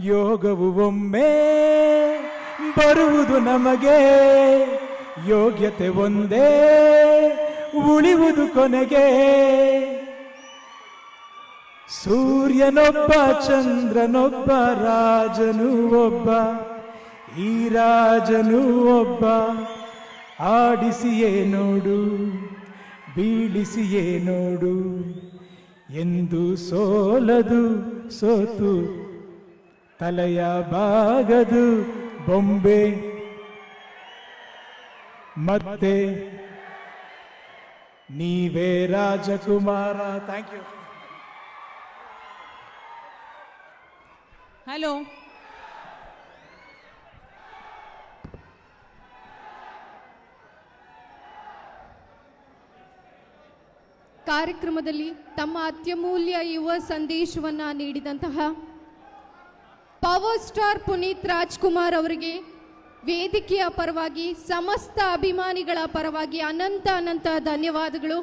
ಯೋಗವು ಒಮ್ಮೆ ಬರುವುದು ನಮಗೆ, ಯೋಗ್ಯತೆ ಒಂದೇ ಉಳಿಯುವುದು ಕೊನೆಗೆ. ಸೂರ್ಯನೊಬ್ಬ ಚಂದ್ರನೊಬ್ಬ ರಾಜನು ಒಬ್ಬ, ಈ ರಾಜನು ಒಬ್ಬ. ಆಡಿಸಿಯೇ ನೋಡು ಬೀಳಿಸಿಯೇ ನೋಡು, ಎಂದು ಸೋಲದು ಸೋತು ತಲೆಯ ಬಾಗದು ಬೊಂಬೆ. ಮತ್ತೆ ನೀವೇ ರಾಜಕುಮಾರ. Thank you. ಹಲೋ, ಕಾರ್ಯಕ್ರಮದಲ್ಲಿ ತಮ್ಮ ಅತ್ಯಮೂಲ್ಯ ಯುವ ಸಂದೇಶವನ್ನ ನೀಡಿದಂತಹ ಪವರ್ ಸ್ಟಾರ್ ಪುನೀತ್ ರಾಜ್ಕುಮಾರ್ ಅವರಿಗೆ ವೇದಿಕೆಯ ಪರವಾಗಿ ಸಮಸ್ತ ಅಭಿಮಾನಿಗಳ ಪರವಾಗಿ ಅನಂತ ಅನಂತ ಧನ್ಯವಾದಗಳು.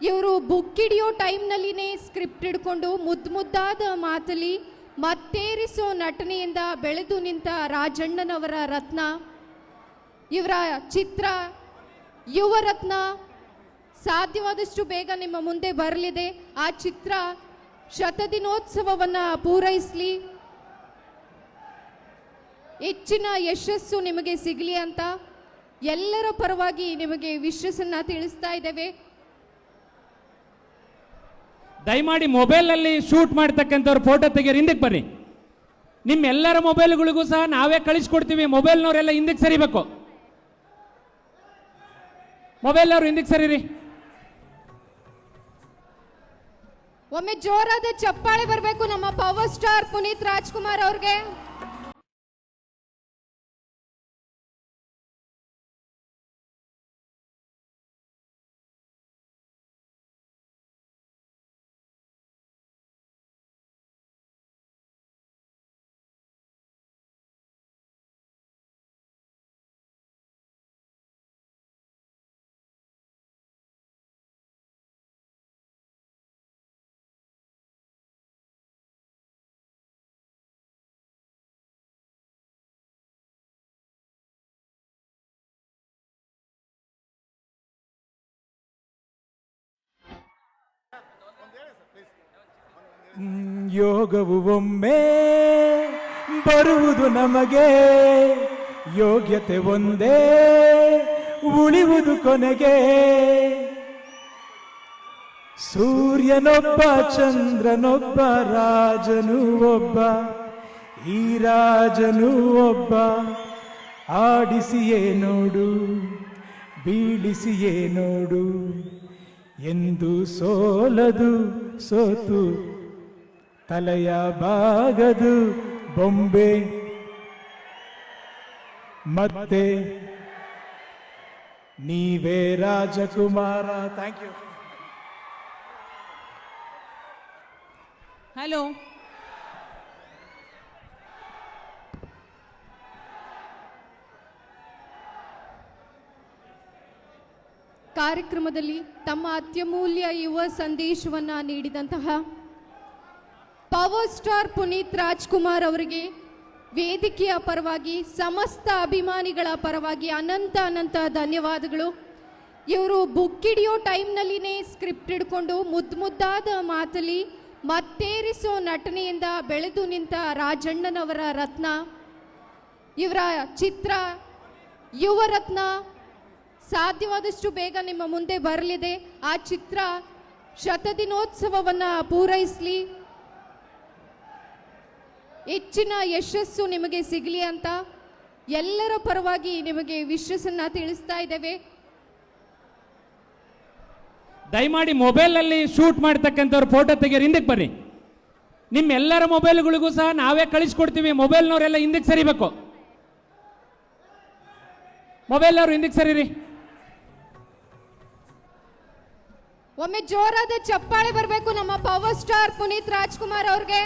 ಇವರು ಬುಕ್ ಹಿಡಿಯೋ ಟೈಮ್ನಲ್ಲಿನೇ ಸ್ಕ್ರಿಪ್ಟ್ ಹಿಡ್ಕೊಂಡು ಮುದ್ದಾದ ಮಾತಲ್ಲಿ ಮತ್ತೇರಿಸೋ ನಟನೆಯಿಂದ ಬೆಳೆದು ನಿಂತ ರಾಜಣ್ಣನವರ ರತ್ನ. ಇವರ ಚಿತ್ರ ಯುವ ರತ್ನ ಸಾಧ್ಯವಾದಷ್ಟು ಬೇಗ ನಿಮ್ಮ ಮುಂದೆ ಬರಲಿದೆ. ಆ ಚಿತ್ರ ಶತದಿನೋತ್ಸವವನ್ನು ಪೂರೈಸಲಿ, ಹೆಚ್ಚಿನ ಯಶಸ್ಸು ನಿಮಗೆ ಸಿಗಲಿ ಅಂತ ಎಲ್ಲರ ಪರವಾಗಿ ನಿಮಗೆ ವಿಶ್ವಾಸನ್ನ ತಿಳಿಸ್ತಾ ಇದ್ದೇವೆ. ದಯಮಾಡಿ ಮೊಬೈಲಲ್ಲಿ ಶೂಟ್ ಮಾಡ್ತಕ್ಕಂಥವ್ರು ಫೋಟೋ ತೆಗೆಯೋರು ಹಿಂದಕ್ಕೆ ಬರ್ರಿ. ನಿಮ್ಮೆಲ್ಲರ ಮೊಬೈಲ್ಗಳಿಗೂ ಸಹ ನಾವೇ ಕಳಿಸ್ಕೊಡ್ತೀವಿ. ಮೊಬೈಲ್ನವರೆಲ್ಲ ಹಿಂದಕ್ಕೆ ಸರಿಬೇಕು. ಮೊಬೈಲ್ನವ್ರು ಹಿಂದಕ್ಕೆ ಸರಿರಿ. ಒಮ್ಮೆ ಜೋರಾದ ಚಪ್ಪಾಳೆ ಬರಬೇಕು ನಮ್ಮ ಪವರ್ ಸ್ಟಾರ್ ಪುನೀತ್ ರಾಜ್ಕುಮಾರ್ ಅವ್ರಿಗೆ. ಯೋಗವು ಒಮ್ಮೆ ಬರುವುದು ನಮಗೆ, ಯೋಗ್ಯತೆ ಒಂದೇ ಉಳಿಯುವುದು ಕೊನೆಗೆ. ಸೂರ್ಯನೊಬ್ಬ ಚಂದ್ರನೊಬ್ಬ ರಾಜನು ಒಬ್ಬ, ಈ ರಾಜನು ಒಬ್ಬ. ಆಡಿಸಿಯೇ ನೋಡು ಬೀಳಿಸಿಯೇ ನೋಡು, ಎಂದು ಸೋಲದು ಸೋತು ತಲೆಯ ಬಾಗದು ಬೊಂಬೆ. ಮತ್ತೆ ನೀವೇ ರಾಜಕುಮಾರ. Thank you. ಹಲೋ, ಕಾರ್ಯಕ್ರಮದಲ್ಲಿ ತಮ್ಮ ಅತ್ಯಮೂಲ್ಯ ಯುವ ಸಂದೇಶವನ್ನ ನೀಡಿದಂತಹ ಪವರ್ ಸ್ಟಾರ್ ಪುನೀತ್ ರಾಜ್ಕುಮಾರ್ ಅವರಿಗೆ ವೇದಿಕೆಯ ಪರವಾಗಿ ಸಮಸ್ತ ಅಭಿಮಾನಿಗಳ ಪರವಾಗಿ ಅನಂತ ಅನಂತ ಧನ್ಯವಾದಗಳು. ಇವರು ಬುಕ್ ಹಿಡಿಯೋ ಟೈಮ್ನಲ್ಲಿನೇ ಸ್ಕ್ರಿಪ್ಟ್ ಹಿಡ್ಕೊಂಡು ಮುದ್ದಾದ ಮಾತಲ್ಲಿ ಮತ್ತೇರಿಸೋ ನಟನೆಯಿಂದ ಬೆಳೆದು ನಿಂತ ರಾಜಣ್ಣನವರ ರತ್ನ. ಇವರ ಚಿತ್ರ ಯುವ ರತ್ನ ಸಾಧ್ಯವಾದಷ್ಟು ಬೇಗ ನಿಮ್ಮ ಮುಂದೆ ಬರಲಿದೆ. ಆ ಚಿತ್ರ ಶತದಿನೋತ್ಸವವನ್ನು ಪೂರೈಸಲಿ, ಹೆಚ್ಚಿನ ಯಶಸ್ಸು ನಿಮಗೆ ಸಿಗಲಿ ಅಂತ ಎಲ್ಲರ ಪರವಾಗಿ ನಿಮಗೆ ವಿಶ್ವಾಸನ್ನ ತಿಳಿಸ್ತಾ ಇದ್ದೇವೆ. ದಯಮಾಡಿ ಮೊಬೈಲಲ್ಲಿ ಶೂಟ್ ಮಾಡ್ತಕ್ಕಂಥವ್ರು ಫೋಟೋ ತೆಗೆಯೋರು ಹಿಂದಕ್ಕೆ ಬರ್ರಿ. ನಿಮ್ಮೆಲ್ಲರ ಮೊಬೈಲ್ಗಳಿಗೂ ಸಹ ನಾವೇ ಕಳಿಸ್ಕೊಡ್ತೀವಿ. ಮೊಬೈಲ್ನವರೆಲ್ಲ ಹಿಂದಕ್ಕೆ ಸರಿಬೇಕು. ಮೊಬೈಲ್ನವ್ರು ಹಿಂದಕ್ಕೆ ಸರಿರಿ. ಒಮ್ಮೆ ಜೋರಾದ ಚಪ್ಪಾಳೆ ಬರಬೇಕು ನಮ್ಮ ಪವರ್ ಸ್ಟಾರ್ ಪುನೀತ್ ರಾಜ್ಕುಮಾರ್ ಅವ್ರಿಗೆ.